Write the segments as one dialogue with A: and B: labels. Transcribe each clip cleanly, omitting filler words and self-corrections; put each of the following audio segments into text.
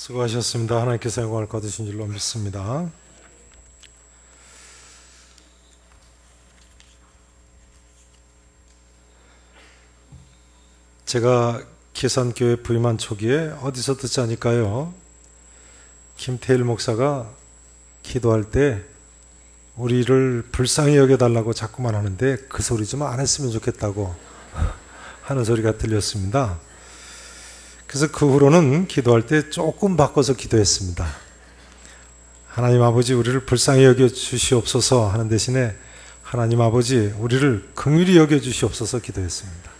A: 수고하셨습니다. 하나님께서 영광을 거두신 줄로 믿습니다. 제가 계산교회 부임한 초기에 어디서 듣지 않을까요? 김태일 목사가 기도할 때 우리를 불쌍히 여겨달라고 자꾸만 하는데 그 소리 좀 안 했으면 좋겠다고 하는 소리가 들렸습니다. 그래서 그 후로는 기도할 때 조금 바꿔서 기도했습니다. 하나님 아버지 우리를 불쌍히 여겨 주시옵소서 하는 대신에 하나님 아버지 우리를 긍휼히 여겨 주시옵소서 기도했습니다.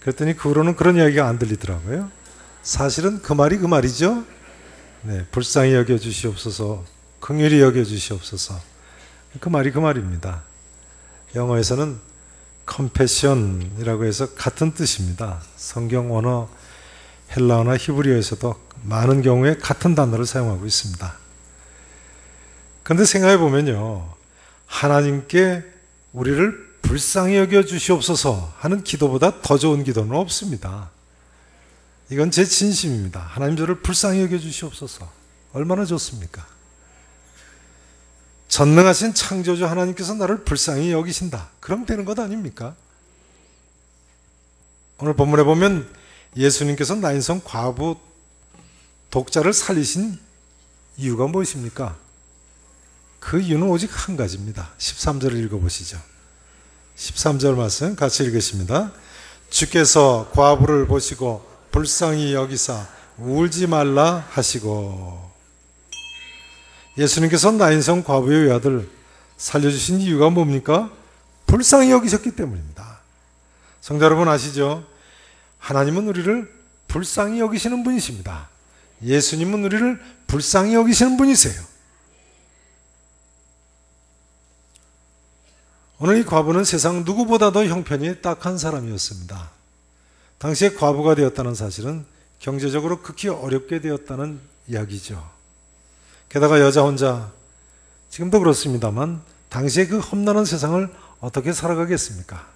A: 그랬더니 그 후로는 그런 이야기가 안 들리더라고요. 사실은 그 말이 그 말이죠. 네, 불쌍히 여겨 주시옵소서, 긍휼히 여겨 주시옵소서. 그 말이 그 말입니다. 영어에서는 compassion이라고 해서 같은 뜻입니다. 성경 언어 헬라어나 히브리어에서도 많은 경우에 같은 단어를 사용하고 있습니다. 그런데 생각해 보면요, 하나님께 우리를 불쌍히 여겨 주시옵소서 하는 기도보다 더 좋은 기도는 없습니다. 이건 제 진심입니다. 하나님 저를 불쌍히 여겨 주시옵소서. 얼마나 좋습니까? 전능하신 창조주 하나님께서 나를 불쌍히 여기신다. 그럼 되는 것 아닙니까? 오늘 본문에 보면 예수님께서 나인성 과부 독자를 살리신 이유가 무엇입니까? 그 이유는 오직 한 가지입니다. 13절을 읽어보시죠. 13절 말씀 같이 읽으십니다. 주께서 과부를 보시고 불쌍히 여기사 울지 말라 하시고. 예수님께서 나인성 과부의 외아들 살려주신 이유가 뭡니까? 불쌍히 여기셨기 때문입니다. 성도 여러분 아시죠? 하나님은 우리를 불쌍히 여기시는 분이십니다. 예수님은 우리를 불쌍히 여기시는 분이세요. 오늘 이 과부는 세상 누구보다도 형편이 딱한 사람이었습니다. 당시에 과부가 되었다는 사실은 경제적으로 극히 어렵게 되었다는 이야기죠. 게다가 여자 혼자, 지금도 그렇습니다만 당시에 그 험난한 세상을 어떻게 살아가겠습니까?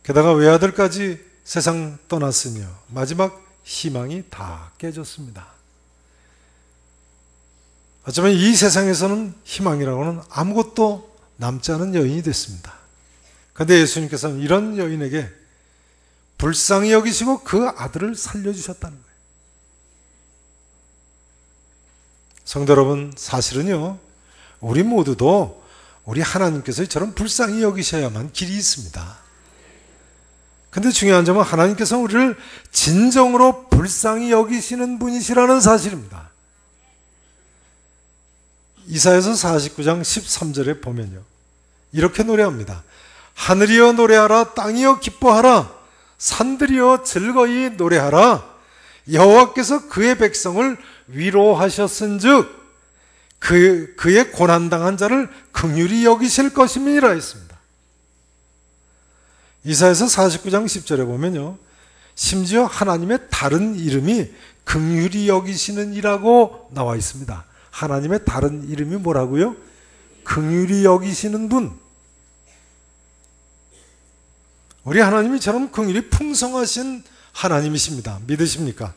A: 게다가 외아들까지 세상 떠났으며 마지막 희망이 다 깨졌습니다. 어쩌면 이 세상에서는 희망이라고는 아무것도 남지 않은 여인이 됐습니다. 그런데 예수님께서는 이런 여인에게 불쌍히 여기시고 그 아들을 살려주셨다는 거예요. 성도 여러분, 사실은요, 우리 모두도 우리 하나님께서 저런 불쌍히 여기셔야만 길이 있습니다. 근데 중요한 점은 하나님께서 우리를 진정으로 불쌍히 여기시는 분이시라는 사실입니다. 이사야서 49장 13절에 보면요, 이렇게 노래합니다. 하늘이여 노래하라, 땅이여 기뻐하라, 산들이여 즐거이 노래하라. 여호와께서 그의 백성을 위로하셨은즉 그의 고난당한 자를 긍휼히 여기실 것임이라 했습니다. 이사야서 49장 10절에 보면요, 심지어 하나님의 다른 이름이 긍휼히 여기시는 이라고 나와 있습니다. 하나님의 다른 이름이 뭐라고요? 긍휼히 여기시는 분. 우리 하나님이 저런 긍휼이 풍성하신 하나님이십니다. 믿으십니까?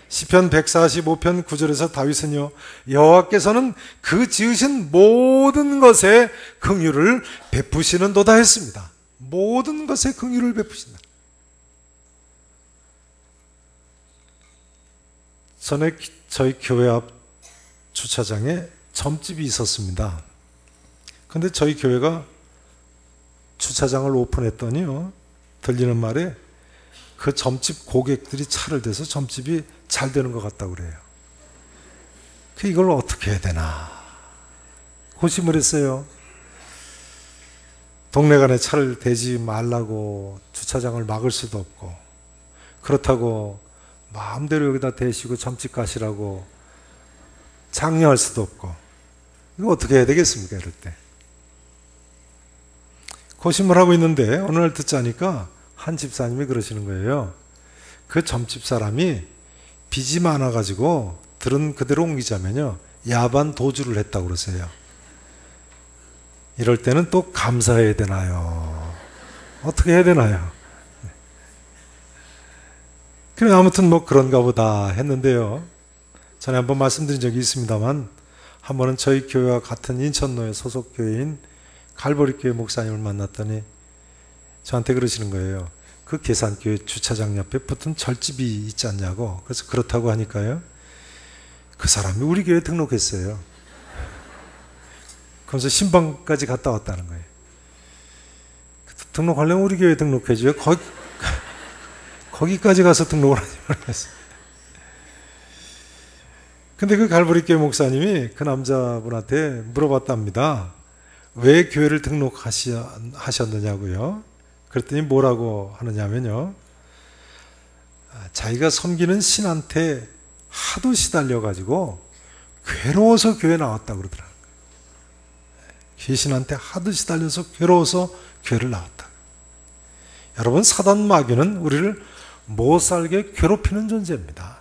A: 시편 145편 9절에서 다윗은요, 여호와께서는 그 지으신 모든 것에 긍휼을 베푸시는도다 했습니다. 모든 것에 긍휼을 베푸신다. 전에 저희 교회 앞 주차장에 점집이 있었습니다. 그런데 저희 교회가 주차장을 오픈했더니요, 들리는 말에 그 점집 고객들이 차를 대서 점집이 잘 되는 것 같다고 그래요. 이걸 어떻게 해야 되나 고심을 했어요. 동네 간에 차를 대지 말라고 주차장을 막을 수도 없고, 그렇다고 마음대로 여기다 대시고 점집 가시라고 장려할 수도 없고, 이거 어떻게 해야 되겠습니까? 이럴 때 고심을 하고 있는데 어느 날 듣자니까 한 집사님이 그러시는 거예요. 그 점집 사람이 빚이 많아가지고 들은 그대로 옮기자면요, 야반 도주를 했다고 그러세요. 이럴 때는 또 감사해야 되나요? 어떻게 해야 되나요? 그래 아무튼 뭐 그런가 보다 했는데요. 전에 한번 말씀드린 적이 있습니다만 한 번은 저희 교회와 같은 인천로의 소속 교회인 갈보리 교회 목사님을 만났더니 저한테 그러시는 거예요. 그 계산교회 주차장 옆에 붙은 절집이 있지 않냐고. 그래서 그렇다고 하니까요. 그 사람이 우리 교회에 등록했어요. 그러면서 신방까지 갔다 왔다는 거예요. 등록하려면 우리 교회에 등록해줘요. 거기까지 가서 등록을 하지 말겠어요. 근데 그 갈보리 교회 목사님이 그 남자분한테 물어봤답니다. 왜 교회를 등록하셨느냐고요. 그랬더니 뭐라고 하느냐면요. 자기가 섬기는 신한테 하도 시달려가지고 괴로워서 교회 나왔다고 그러더라고요. 귀신한테 하도 시달려서 괴로워서 교회를 나왔다. 여러분, 사단 마귀는 우리를 못 살게 괴롭히는 존재입니다.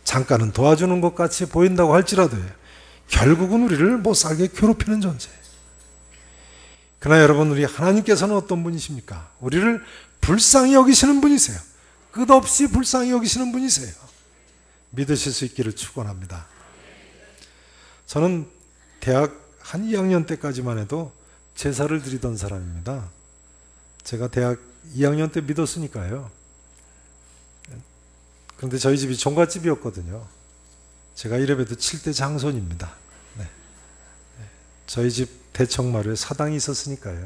A: 잠깐은 도와주는 것 같이 보인다고 할지라도 결국은 우리를 못 살게 괴롭히는 존재예요. 그러나 여러분, 우리 하나님께서는 어떤 분이십니까? 우리를 불쌍히 여기시는 분이세요. 끝없이 불쌍히 여기시는 분이세요. 믿으실 수 있기를 축원합니다. 저는 대학 한 2학년 때까지만 해도 제사를 드리던 사람입니다. 제가 대학 2학년 때 믿었으니까요. 그런데 저희 집이 종갓집이었거든요. 제가 이래봬도 7대 장손입니다. 네. 저희 집 대청마루에 사당이 있었으니까요.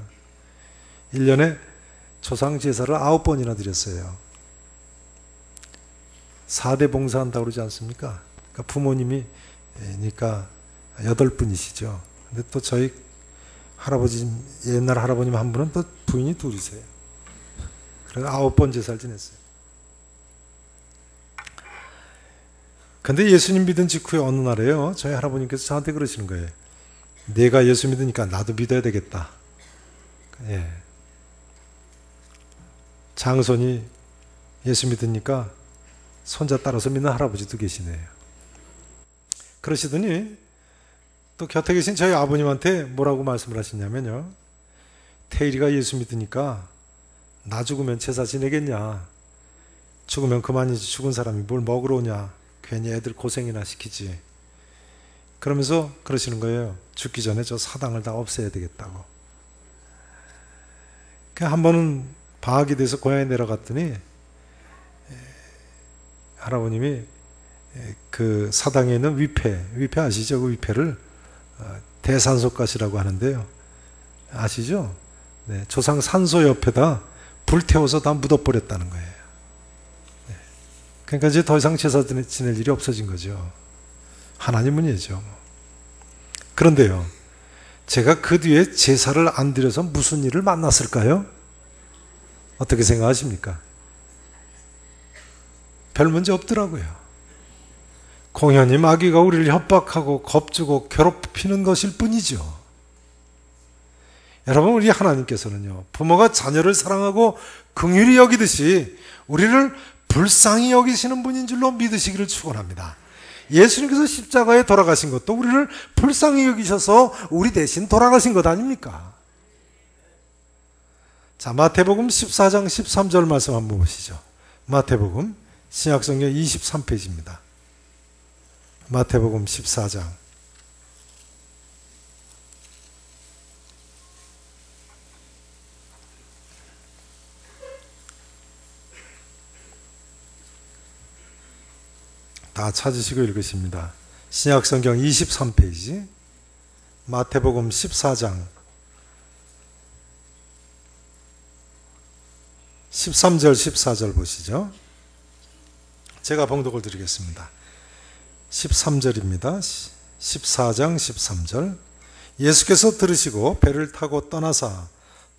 A: 1년에 조상 제사를 9번이나 드렸어요. 4대 봉사한다고 그러지 않습니까? 그러니까 부모님이 그러니까 8분이시죠. 근데 또 저희 할아버지, 옛날 할아버님 한 분은 또 부인이 둘이세요. 그래서 9번 제사를 지냈어요. 근데 예수님 믿은 직후에 어느 날에요, 저희 할아버님께서 저한테 그러시는 거예요. 내가 예수 믿으니까 나도 믿어야 되겠다. 예. 장손이 예수 믿으니까 손자 따라서 믿는 할아버지도 계시네요. 그러시더니 또 곁에 계신 저희 아버님한테 뭐라고 말씀을 하시냐면요. 태일이가 예수 믿으니까 나 죽으면 제사 지내겠냐. 죽으면 그만이지 죽은 사람이 뭘 먹으러 오냐. 괜히 애들 고생이나 시키지. 그러면서 그러시는 거예요. 죽기 전에 저 사당을 다 없애야 되겠다고. 한 번은 방학이 돼서 고향에 내려갔더니 할아버님이 그 사당에 있는 위패 아시죠? 그 위패를 대산소가시라고 하는데요. 아시죠? 네, 조상 산소 옆에다 불태워서 다 묻어버렸다는 거예요. 네. 그러니까 이제 더 이상 제사 지낼 일이 없어진 거죠. 하나님은 이죠. 그런데요, 제가 그 뒤에 제사를 안 드려서 무슨 일을 만났을까요? 어떻게 생각하십니까? 별 문제 없더라고요. 공연히 마귀가 우리를 협박하고 겁주고 괴롭히는 것일 뿐이죠. 여러분, 우리 하나님께서는요, 부모가 자녀를 사랑하고 긍휼히 여기듯이 우리를 불쌍히 여기시는 분인 줄로 믿으시기를 축원합니다. 예수님께서 십자가에 돌아가신 것도 우리를 불쌍히 여기셔서 우리 대신 돌아가신 것 아닙니까? 자, 마태복음 14장 13절 말씀 한번 보시죠. 마태복음 신약성경 23페이지입니다. 마태복음 14장. 다 찾으시고 읽으십니다. 신약성경 23페이지, 마태복음 14장 13절 14절 보시죠. 제가 봉독을 드리겠습니다. 13절입니다. 14장 13절. 예수께서 들으시고 배를 타고 떠나사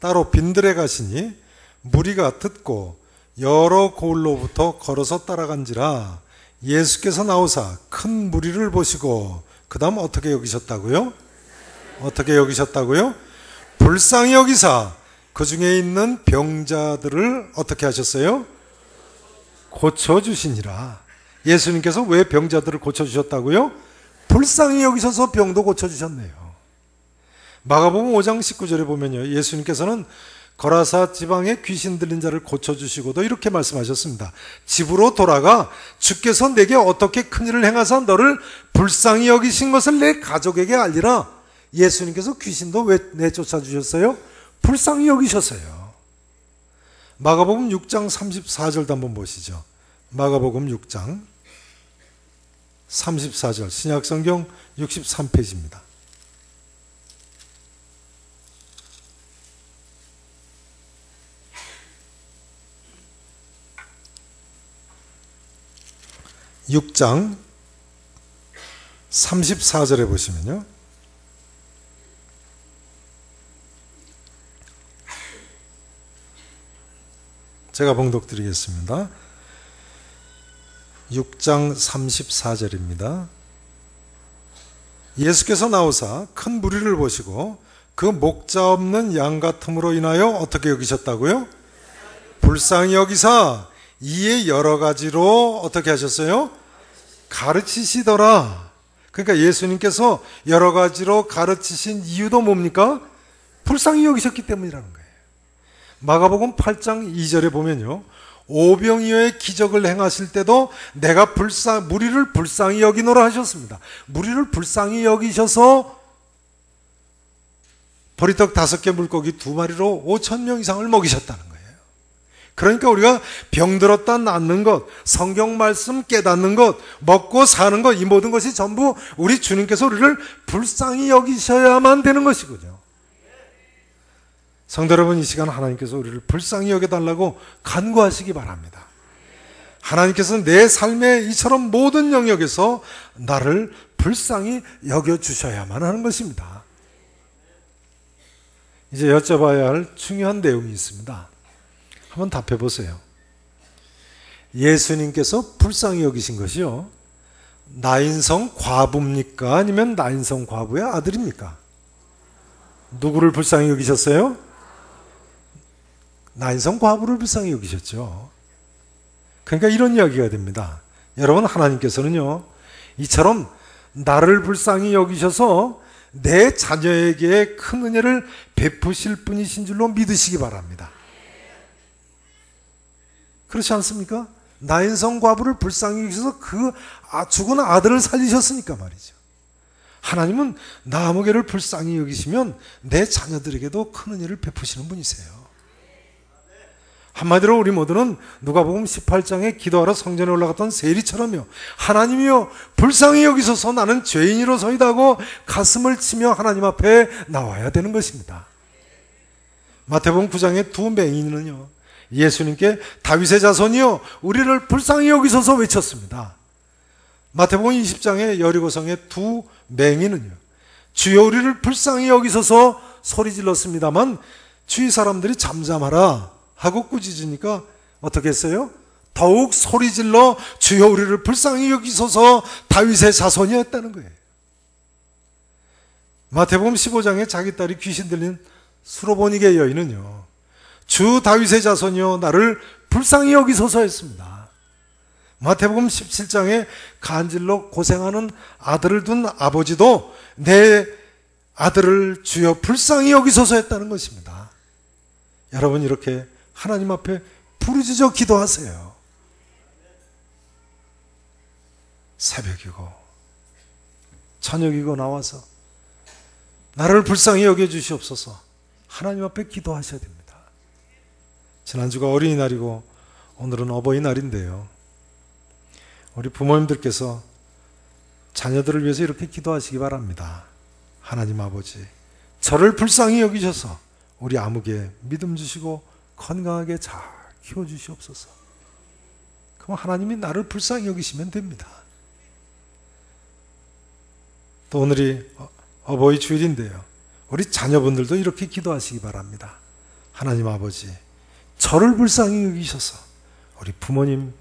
A: 따로 빈들에 가시니 무리가 듣고 여러 고을로부터 걸어서 따라간지라. 예수께서 나오사 큰 무리를 보시고 그 다음 어떻게 여기셨다고요? 어떻게 여기셨다고요? 불쌍히 여기사 그 중에 있는 병자들을 어떻게 하셨어요? 고쳐주시니라. 예수님께서 왜 병자들을 고쳐주셨다고요? 불쌍히 여기셔서 병도 고쳐주셨네요. 마가복음 5장 19절에 보면요, 예수님께서는 거라사 지방에 귀신 들린 자를 고쳐주시고도 이렇게 말씀하셨습니다. 집으로 돌아가 주께서 내게 어떻게 큰일을 행하사 너를 불쌍히 여기신 것을 내 가족에게 알리라. 예수님께서 귀신도 왜 내쫓아 주셨어요? 불쌍히 여기셨어요. 마가복음 6장 34절도 한번 보시죠. 마가복음 6장 34절, 신약성경 63페이지입니다. (6장) 34절에 보시면요, 제가 봉독드리겠습니다. 6장 34절입니다. 예수께서 나오사 큰 무리를 보시고 그 목자 없는 양 같음으로 인하여 어떻게 여기셨다고요? 불쌍히 여기사 이에 여러 가지로 어떻게 하셨어요? 가르치시더라. 그러니까 예수님께서 여러 가지로 가르치신 이유도 뭡니까? 불쌍히 여기셨기 때문이라는 거예요. 마가복음 8장 2절에 보면요, 오병이어의 기적을 행하실 때도 내가 무리를 불쌍히 여기노라 하셨습니다. 무리를 불쌍히 여기셔서 보리떡 5개 물고기 2마리로 5,000명 이상을 먹이셨다는 거예요. 그러니까 우리가 병들었다 낫는 것, 성경 말씀 깨닫는 것, 먹고 사는 것, 이 모든 것이 전부 우리 주님께서 우리를 불쌍히 여기셔야만 되는 것이군요. 성도 여러분, 이 시간 하나님께서 우리를 불쌍히 여겨달라고 간구하시기 바랍니다. 하나님께서 내 삶의 이처럼 모든 영역에서 나를 불쌍히 여겨주셔야만 하는 것입니다. 이제 여쭤봐야 할 중요한 내용이 있습니다. 한번 답해 보세요. 예수님께서 불쌍히 여기신 것이요, 나인성 과부입니까? 아니면 나인성 과부의 아들입니까? 누구를 불쌍히 여기셨어요? 나인성 과부를 불쌍히 여기셨죠. 그러니까 이런 이야기가 됩니다. 여러분, 하나님께서는요, 이처럼 나를 불쌍히 여기셔서 내 자녀에게 큰 은혜를 베푸실 분이신 줄로 믿으시기 바랍니다. 그렇지 않습니까? 나인성 과부를 불쌍히 여기셔서 그 죽은 아들을 살리셨으니까 말이죠. 하나님은 나무개를 불쌍히 여기시면 내 자녀들에게도 큰 은혜를 베푸시는 분이세요. 한마디로 우리 모두는 누가복음 18장에 기도하러 성전에 올라갔던 세리처럼요, 하나님이여 불쌍히 여기소서 나는 죄인이로소이다 하고 가슴을 치며 하나님 앞에 나와야 되는 것입니다. 마태복음 9장의 두 맹인은요, 예수님께 다윗의 자손이여 우리를 불쌍히 여기소서 외쳤습니다. 마태복음 20장의 여리고성의 두 맹인은요, 주여 우리를 불쌍히 여기소서 소리질렀습니다만 주위 사람들이 잠잠하라 하고 꾸짖으니까 어떻게 했어요? 더욱 소리질러 주여 우리를 불쌍히 여기소서 다윗의 자손이었다는 거예요. 마태복음 15장에 자기 딸이 귀신 들린 수로보니게 여인은요, 주 다윗의 자손이여 나를 불쌍히 여기소서 했습니다. 마태복음 17장에 간질로 고생하는 아들을 둔 아버지도 내 아들을 주여 불쌍히 여기소서 했다는 것입니다. 여러분, 이렇게 하나님 앞에 부르짖어 기도하세요. 새벽이고 저녁이고 나와서 나를 불쌍히 여겨주시옵소서 하나님 앞에 기도하셔야 됩니다. 지난주가 어린이날이고 오늘은 어버이날인데요, 우리 부모님들께서 자녀들을 위해서 이렇게 기도하시기 바랍니다. 하나님 아버지, 저를 불쌍히 여기셔서 우리 아무개 믿음 주시고 건강하게 잘 키워주시옵소서. 그럼 하나님이 나를 불쌍히 여기시면 됩니다. 또 오늘이 어버이 주일인데요, 우리 자녀분들도 이렇게 기도하시기 바랍니다. 하나님 아버지, 저를 불쌍히 여기셔서 우리 부모님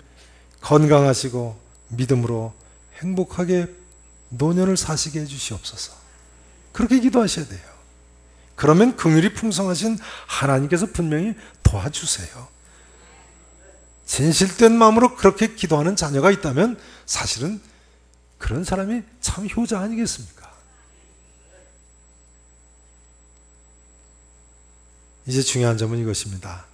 A: 건강하시고 믿음으로 행복하게 노년을 사시게 해주시옵소서. 그렇게 기도하셔야 돼요. 그러면 긍휼이 풍성하신 하나님께서 분명히 도와주세요. 진실된 마음으로 그렇게 기도하는 자녀가 있다면 사실은 그런 사람이 참 효자 아니겠습니까? 이제 중요한 점은 이것입니다.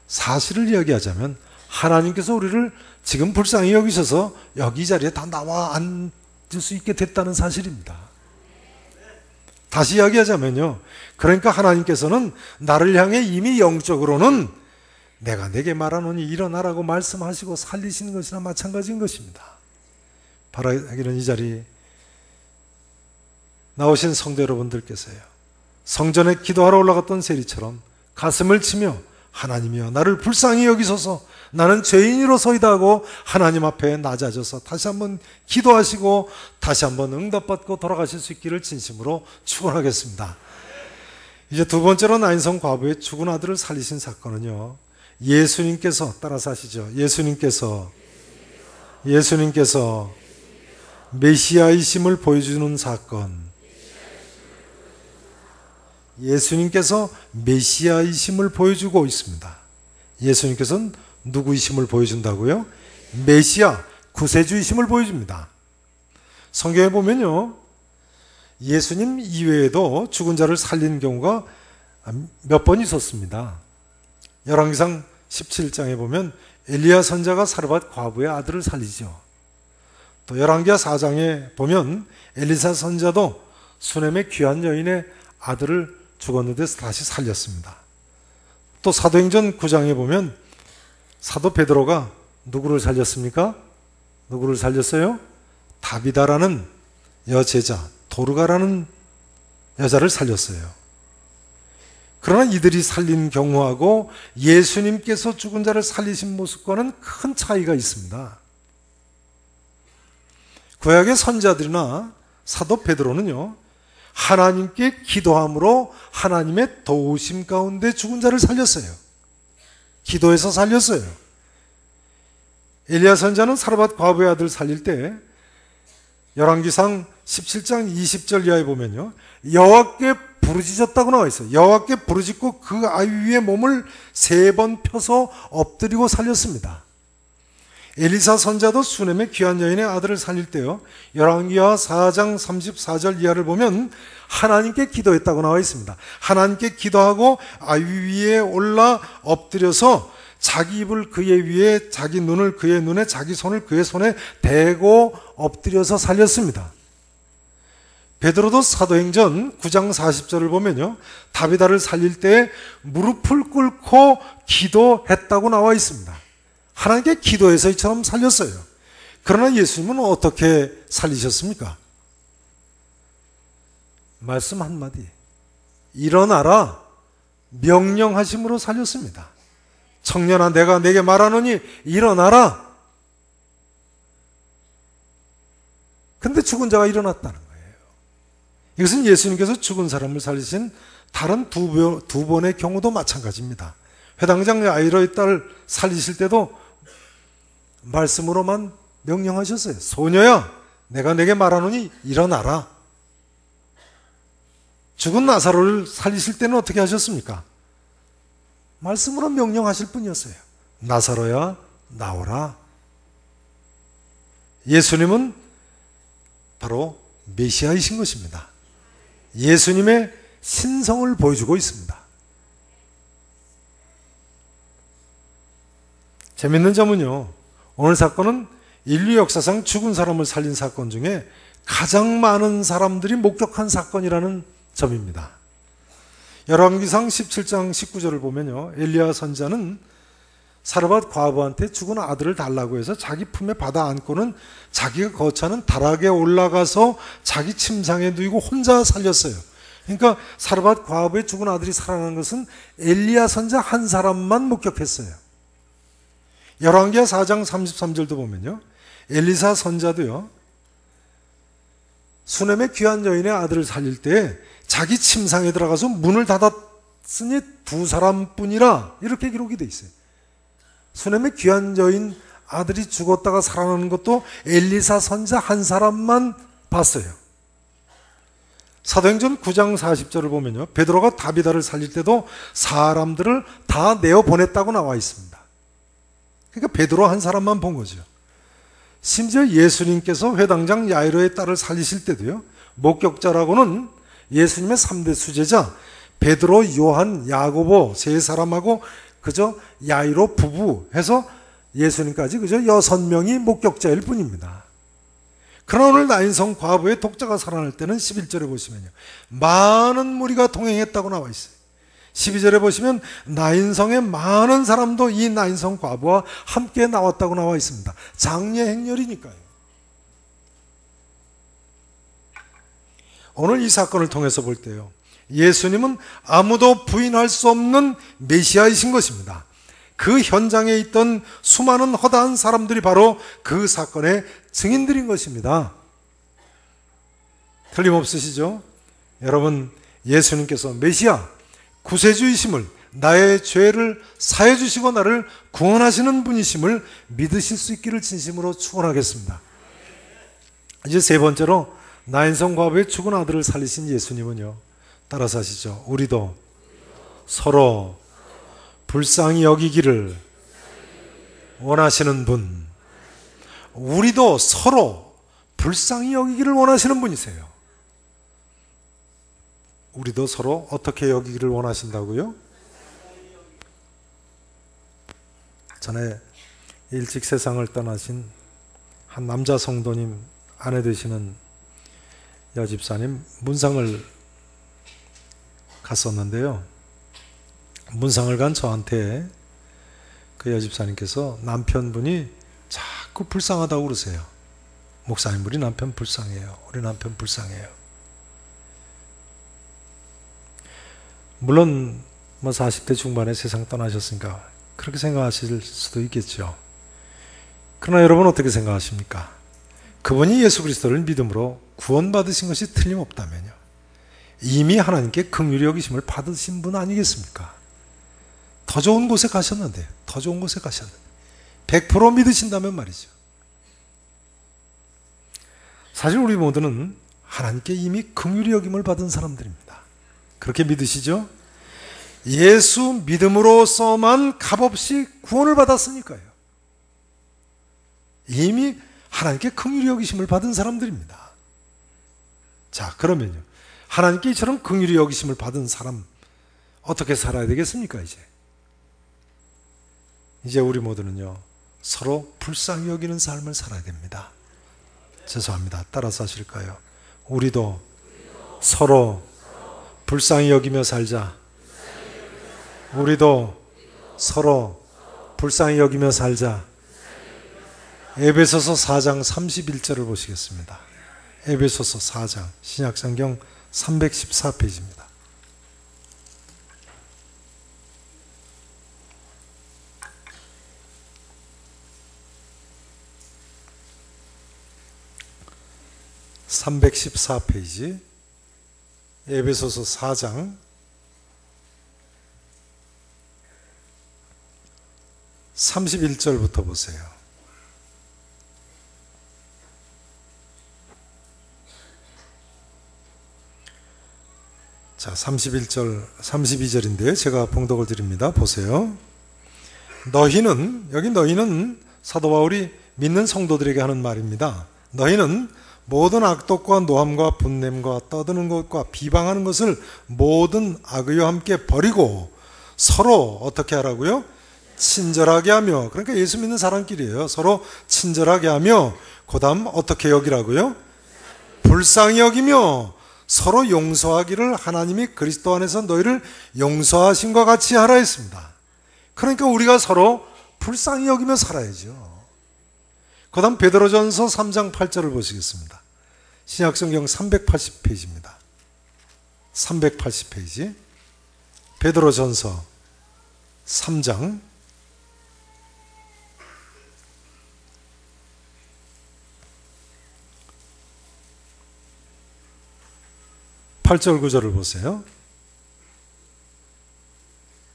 A: 사실을 이야기하자면 하나님께서 우리를 지금 불쌍히 여기셔서 여기 자리에 다 나와 앉을 수 있게 됐다는 사실입니다. 다시 이야기하자면요, 그러니까 하나님께서는 나를 향해 이미 영적으로는 내가 내게 말하노니 일어나라고 말씀하시고 살리시는 것이나 마찬가지인 것입니다. 바라기는 이 자리 나오신 성도 여러분들께서요, 성전에 기도하러 올라갔던 세리처럼 가슴을 치며 하나님이여 나를 불쌍히 여기소서, 나는 죄인으로서이다 하고 하나님 앞에 낮아져서 다시 한번 기도하시고 다시 한번 응답받고 돌아가실 수 있기를 진심으로 축원하겠습니다. 이제 두 번째로 나인성 과부의 죽은 아들을 살리신 사건은요, 예수님께서, 따라서 하시죠. 예수님께서 메시아이심을 보여주는 사건. 예수님께서 메시아이심을 보여주고 있습니다. 예수님께서는 누구이심을 보여준다고요? 메시아, 구세주이심을 보여줍니다. 성경에 보면요, 예수님 이외에도 죽은 자를 살린 경우가 몇 번 있었습니다. 열왕기상 17장에 보면 엘리야 선자가 사르밧 과부의 아들을 살리죠. 또 열왕기하 4장에 보면 엘리사 선자도 수넴의 귀한 여인의 아들을 죽었는데 다시 살렸습니다. 또 사도행전 9장에 보면 사도 베드로가 누구를 살렸습니까? 누구를 살렸어요? 다비다라는 여제자, 도르가라는 여자를 살렸어요. 그러나 이들이 살린 경우하고 예수님께서 죽은 자를 살리신 모습과는 큰 차이가 있습니다. 구약의 선자들이나 사도 베드로는요, 하나님께 기도함으로 하나님의 도우심 가운데 죽은 자를 살렸어요. 기도해서 살렸어요. 엘리야 선자는 사르밧 과부의 아들 살릴 때 열왕기상 17장 20절 이하에 보면요, 여호와께 부르짖었다고 나와 있어요. 여호와께 부르짖고 그 아이 위에 몸을 3번 펴서 엎드리고 살렸습니다. 엘리사 선자도 수넴의 귀한 여인의 아들을 살릴 때요, 열왕기하 4장 34절 이하를 보면 하나님께 기도했다고 나와 있습니다. 하나님께 기도하고 아이 위에 올라 엎드려서 자기 입을 그의 위에, 자기 눈을 그의 눈에, 자기 손을 그의 손에 대고 엎드려서 살렸습니다. 베드로도 사도행전 9장 40절을 보면요, 다비다를 살릴 때 무릎을 꿇고 기도했다고 나와 있습니다. 하나님께 기도해서 이처럼 살렸어요. 그러나 예수님은 어떻게 살리셨습니까? 말씀 한마디, 일어나라 명령하심으로 살렸습니다. 청년아 내가 내게 말하노니 일어나라. 근데 죽은 자가 일어났다는 거예요. 이것은 예수님께서 죽은 사람을 살리신 다른 두 번의 경우도 마찬가지입니다. 회당장 야이로의 딸 살리실 때도 말씀으로만 명령하셨어요. 소녀야 내가 내게 말하노니 일어나라. 죽은 나사로를 살리실 때는 어떻게 하셨습니까? 말씀으로 명령하실 뿐이었어요. 나사로야 나오라. 예수님은 바로 메시아이신 것입니다. 예수님의 신성을 보여주고 있습니다. 재밌는 점은요, 오늘 사건은 인류 역사상 죽은 사람을 살린 사건 중에 가장 많은 사람들이 목격한 사건이라는 점입니다. 열왕기상 17장 19절을 보면요, 엘리야 선자는 사르밧 과부한테 죽은 아들을 달라고 해서 자기 품에 받아 안고는 자기가 거처하는 다락에 올라가서 자기 침상에 누이고 혼자 살렸어요. 그러니까 사르밧 과부의 죽은 아들이 살아난 것은 엘리야 선자 한 사람만 목격했어요. 열왕기하 4장 33절도 보면요, 엘리사 선자도요, 수넴의 귀한 여인의 아들을 살릴 때 자기 침상에 들어가서 문을 닫았으니 2사람뿐이라 이렇게 기록이 돼 있어요. 수넴의 귀한 여인 아들이 죽었다가 살아나는 것도 엘리사 선자 한 사람만 봤어요. 사도행전 9장 40절을 보면요, 베드로가 다비다를 살릴 때도 사람들을 다 내어보냈다고 나와 있습니다. 그러니까 베드로 한 사람만 본 거죠. 심지어 예수님께서 회당장 야이로의 딸을 살리실 때도요, 목격자라고는 예수님의 3대 수제자 베드로, 요한, 야고보 세 사람하고 그저 야이로 부부 해서 예수님까지 그저 6명이 목격자일 뿐입니다. 그러나 오늘 나인성 과부의 독자가 살아날 때는 11절에 보시면요, 많은 무리가 동행했다고 나와 있어요. 12절에 보시면 나인성의 많은 사람도 이 나인성 과부와 함께 나왔다고 나와 있습니다. 장례 행렬이니까요. 오늘 이 사건을 통해서 볼 때요, 예수님은 아무도 부인할 수 없는 메시아이신 것입니다. 그 현장에 있던 수많은 허다한 사람들이 바로 그 사건의 증인들인 것입니다. 틀림없으시죠? 여러분, 예수님께서 메시아, 구세주이심을, 나의 죄를 사해 주시고 나를 구원하시는 분이심을 믿으실 수 있기를 진심으로 축원하겠습니다. 이제 세 번째로 나인성 과부의 죽은 아들을 살리신 예수님은요, 따라서 하시죠. 우리도 서로 불쌍히 여기기를 원하시는 분. 우리도 서로 불쌍히 여기기를 원하시는 분이세요. 우리도 서로 어떻게 여기기를 원하신다고요? 전에 일찍 세상을 떠나신 한 남자 성도님 아내 되시는 여집사님 문상을 갔었는데요, 문상을 간 저한테 그 여집사님께서 남편분이 자꾸 불쌍하다고 그러세요. 목사님, 우리 남편 불쌍해요. 우리 남편 불쌍해요. 물론 뭐 40대 중반에 세상 떠나셨으니까 그렇게 생각하실 수도 있겠죠. 그러나 여러분 어떻게 생각하십니까? 그분이 예수 그리스도를 믿음으로 구원받으신 것이 틀림없다면요, 이미 하나님께 긍휼히 여기심을 받으신 분 아니겠습니까? 더 좋은 곳에 가셨는데, 더 좋은 곳에 가셨는데 100% 믿으신다면 말이죠. 사실 우리 모두는 하나님께 이미 긍휼히 여김을 받은 사람들입니다. 그렇게 믿으시죠? 예수 믿음으로서만 값없이 구원을 받았으니까요. 이미 하나님께 긍휼히 여기심을 받은 사람들입니다. 자, 그러면요, 하나님께 이처럼 긍휼히 여기심을 받은 사람 어떻게 살아야 되겠습니까? 이제 우리 모두는요, 서로 불쌍히 여기는 삶을 살아야 됩니다. 죄송합니다. 따라서 하실까요? 우리도 서로 불쌍히 여기며 살자. 우리도 서로 불쌍히 여기며 살자. 에베소서 4장 31절을 보시겠습니다. 에베소서 4장, 신약성경 314페이지입니다. (314페이지) 에베소서 4장 31절부터 보세요. 자, 31절, 32절인데 제가 봉독을 드립니다. 보세요. 너희는, 여기 너희는 사도 바울이 믿는 성도들에게 하는 말입니다. 너희는 모든 악독과 노함과 분냄과 떠드는 것과 비방하는 것을 모든 악의와 함께 버리고 서로 어떻게 하라고요? 친절하게 하며, 그러니까 예수 믿는 사람끼리예요. 서로 친절하게 하며, 그 다음 어떻게 여기라고요? 불쌍히 여기며 서로 용서하기를 하나님이 그리스도 안에서 너희를 용서하신 것 같이 하라 했습니다. 그러니까 우리가 서로 불쌍히 여기며 살아야죠. 그 다음 베드로전서 3장 8절을 보시겠습니다. 신약성경 380페이지입니다. 380페이지 베드로전서 3장 8절 9절을 보세요.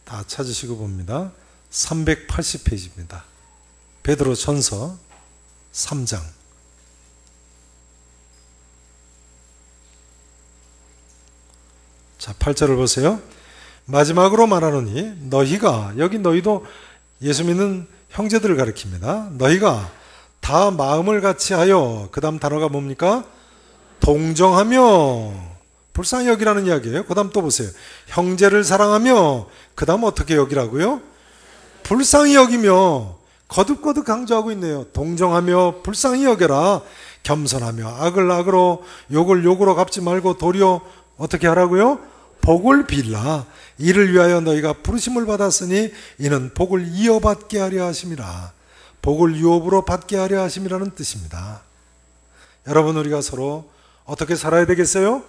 A: 다 찾으시고 봅니다. 380페이지입니다. 베드로전서 3장 자, 8절을 보세요. 마지막으로 말하노니 너희가, 여기 너희도 예수 믿는 형제들을 가리킵니다. 너희가 다 마음을 같이 하여, 그 다음 단어가 뭡니까? 동정하며 불쌍히 여기라는 이야기예요. 그 다음 또 보세요. 형제를 사랑하며, 그 다음 어떻게 여기라고요? 불쌍히 여기며, 거듭거듭 강조하고 있네요. 동정하며 불쌍히 여겨라. 겸손하며 악을 악으로 욕을 욕으로 갚지 말고 도리어 어떻게 하라고요? 복을 빌라. 이를 위하여 너희가 부르심을 받았으니 이는 복을 이어받게 하려 하심이라. 복을 유업으로 받게 하려 하심이라는 뜻입니다. 여러분, 우리가 서로 어떻게 살아야 되겠어요?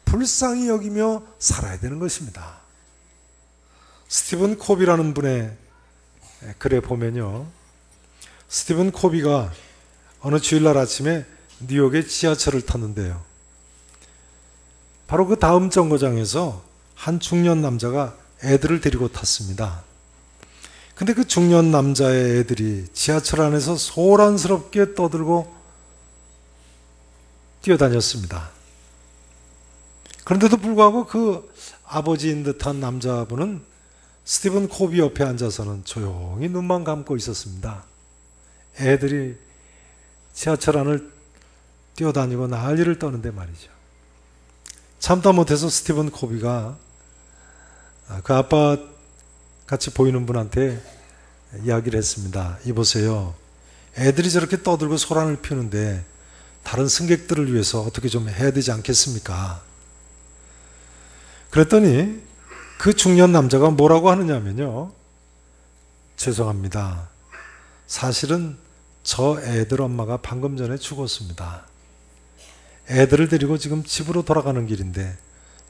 A: 불쌍히 여기며 살아야 되는 것입니다. 스티븐 코비라는 분의 글에 보면요, 스티븐 코비가 어느 주일날 아침에 뉴욕의 지하철을 탔는데요, 바로 그 다음 정거장에서 한 중년 남자가 애들을 데리고 탔습니다. 근데 그 중년 남자의 애들이 지하철 안에서 소란스럽게 떠들고 뛰어다녔습니다. 그런데도 불구하고 그 아버지인 듯한 남자분은 스티븐 코비 옆에 앉아서는 조용히 눈만 감고 있었습니다. 애들이 지하철 안을 뛰어다니고 난리를 떠는데 말이죠. 참다 못해서 스티븐 코비가 그 아빠 같이 보이는 분한테 이야기를 했습니다. 이보세요, 애들이 저렇게 떠들고 소란을 피우는데 다른 승객들을 위해서 어떻게 좀 해야 되지 않겠습니까? 그랬더니 그 중년 남자가 뭐라고 하느냐면요, 죄송합니다. 사실은 저 애들 엄마가 방금 전에 죽었습니다. 애들을 데리고 지금 집으로 돌아가는 길인데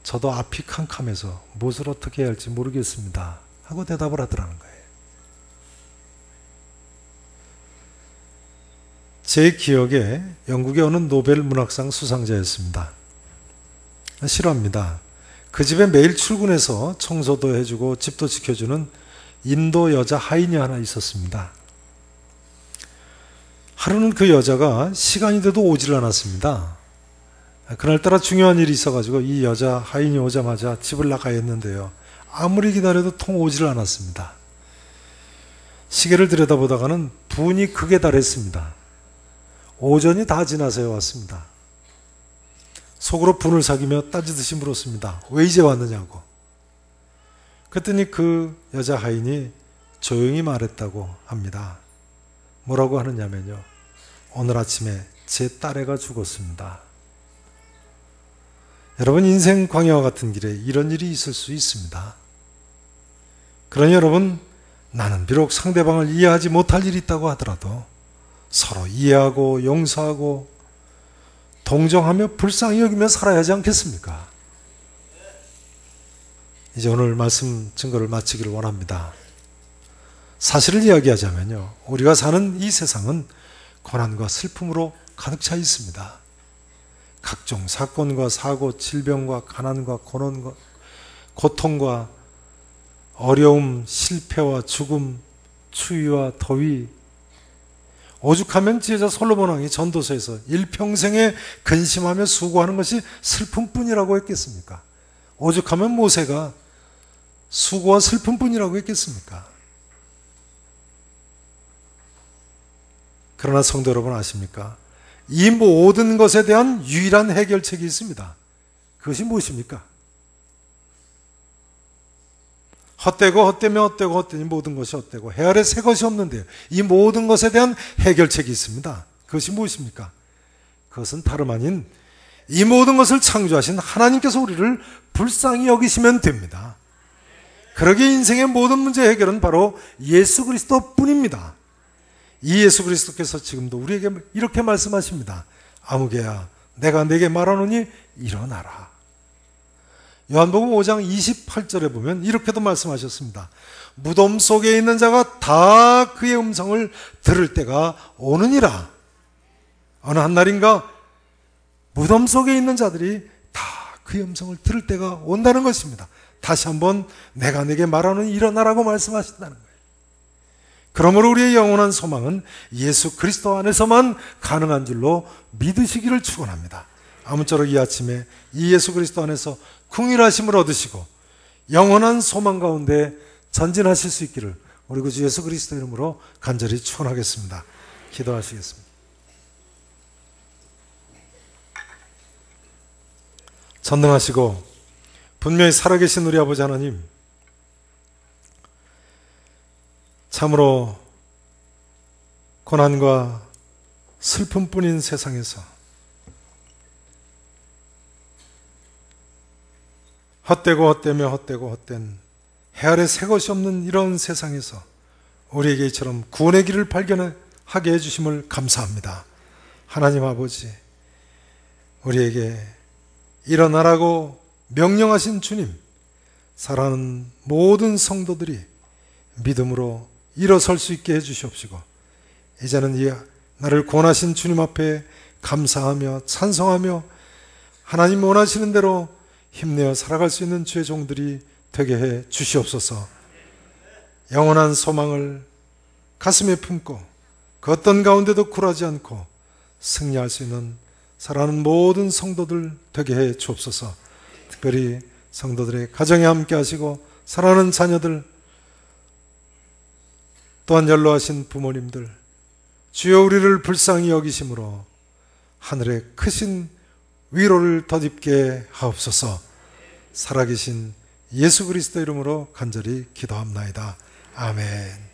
A: 저도 앞이 캄캄해서 무엇을 어떻게 해야 할지 모르겠습니다 하고 대답을 하더라는 거예요. 제 기억에 영국의 어느 노벨 문학상 수상자였습니다. 싫어합니다. 그 집에 매일 출근해서 청소도 해주고 집도 지켜주는 인도 여자 하인이 하나 있었습니다. 하루는 그 여자가 시간이 돼도 오질 않았습니다. 그날따라 중요한 일이 있어가지고 이 여자 하인이 오자마자 집을 나가야 했는데요, 아무리 기다려도 통 오질 않았습니다. 시계를 들여다보다가는 분이 극에 달했습니다. 오전이 다 지나서 왔습니다. 속으로 분을 사귀며 따지듯이 물었습니다. 왜 이제 왔느냐고. 그랬더니 그 여자 하인이 조용히 말했다고 합니다. 뭐라고 하느냐면요, 오늘 아침에 제 딸애가 죽었습니다. 여러분, 인생 광야와 같은 길에 이런 일이 있을 수 있습니다. 그러니 여러분, 나는 비록 상대방을 이해하지 못할 일이 있다고 하더라도 서로 이해하고 용서하고 동정하며 불쌍히 여기며 살아야 하지 않겠습니까? 이제 오늘 말씀 증거를 마치기를 원합니다. 사실을 이야기하자면요, 우리가 사는 이 세상은 고난과 슬픔으로 가득 차 있습니다. 각종 사건과 사고, 질병과 가난과 고난과 고통과 어려움, 실패와 죽음, 추위와 더위. 오죽하면 지혜자 솔로몬 왕이 전도서에서 일평생에 근심하며 수고하는 것이 슬픔뿐이라고 했겠습니까? 오죽하면 모세가 수고와 슬픔뿐이라고 했겠습니까? 그러나 성도 여러분, 아십니까? 이 모든 것에 대한 유일한 해결책이 있습니다. 그것이 무엇입니까? 헛되니 모든 것이 헛되고 해 아래 새 것이 없는데요, 이 모든 것에 대한 해결책이 있습니다. 그것이 무엇입니까? 그것은 다름 아닌 이 모든 것을 창조하신 하나님께서 우리를 불쌍히 여기시면 됩니다. 그러기에 인생의 모든 문제 해결은 바로 예수 그리스도 뿐입니다. 이 예수 그리스도께서 지금도 우리에게 이렇게 말씀하십니다. 아무개야, 내가 내게 말하노니 일어나라. 요한복음 5장 28절에 보면 이렇게도 말씀하셨습니다. 무덤 속에 있는 자가 다 그의 음성을 들을 때가 오느니라. 어느 한날인가 무덤 속에 있는 자들이 다 그의 음성을 들을 때가 온다는 것입니다. 다시 한번 내가 내게 말하노니 일어나라고 말씀하신다는 거예요. 그러므로 우리의 영원한 소망은 예수 그리스도 안에서만 가능한 줄로 믿으시기를 축원합니다. 아무쪼록 이 아침에 이 예수 그리스도 안에서 긍휼하심을 얻으시고 영원한 소망 가운데 전진하실 수 있기를 우리 구주 예수 그리스도 이름으로 간절히 축원하겠습니다. 기도하시겠습니다. 전능하시고 분명히 살아계신 우리 아버지 하나님, 참으로 고난과 슬픔뿐인 세상에서, 헛되고 헛되며 헛되고 헛된 해 아래 새 것이 없는 이런 세상에서 우리에게 이처럼 구원의 길을 발견하게 해주심을 감사합니다. 하나님 아버지, 우리에게 일어나라고 명령하신 주님, 사랑하는 모든 성도들이 믿음으로 일어설 수 있게 해주시옵시고, 이제는 이 나를 구원하신 주님 앞에 감사하며 찬송하며 하나님 원하시는 대로 힘내어 살아갈 수 있는 주의 종들이 되게 해 주시옵소서. 영원한 소망을 가슴에 품고 그 어떤 가운데도 굴하지 않고 승리할 수 있는 사랑하는 모든 성도들 되게 해 주옵소서. 특별히 성도들의 가정에 함께 하시고 사랑하는 자녀들, 또한 연로하신 부모님들, 주여 우리를 불쌍히 여기심으로 하늘의 크신 위로를 덧입게 하옵소서. 살아계신 예수 그리스도 이름으로 간절히 기도합나이다. 아멘.